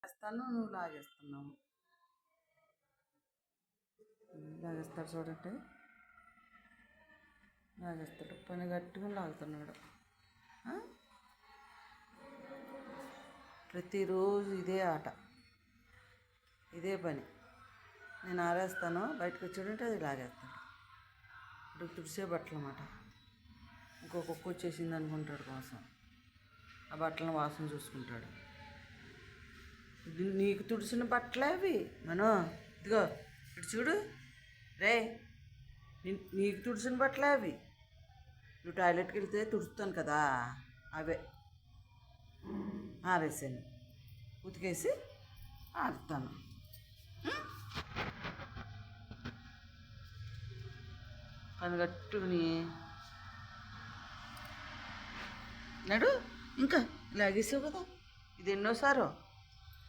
చేస్తాను, నువ్వు లాగేస్తున్నావు. లాగేస్తాడు చూడండి, లాగేస్తాడు. పని గట్టిగా లాగుతున్నాడు. ప్రతిరోజు ఇదే ఆట, ఇదే పని. నేను ఆరేస్తాను, బయటకు వచ్చాడంటే అది లాగేస్తాడు. ఇప్పుడు తుడిసే బట్టలు అన్నమాట. ఇంకో కుక్క వచ్చేసింది అనుకుంటాడు కోసం ఆ బట్టలను వాసన చూసుకుంటాడు. నీకు తుడిసిన బట్టలే అవి మనం. ఇదిగో ఇటు చూడు రే, నీకు తుడిసిన బట్టలే అవి. నువ్వు టాయిలెట్కి వెళ్తే తుడుస్తాను కదా, అవే ఆరేసాను, ఉతికేసి ఆరుతాను. పని కట్టుకుని నడు. ఇంకా లాగేసావు కదా, ఇది ఎన్నోసారో.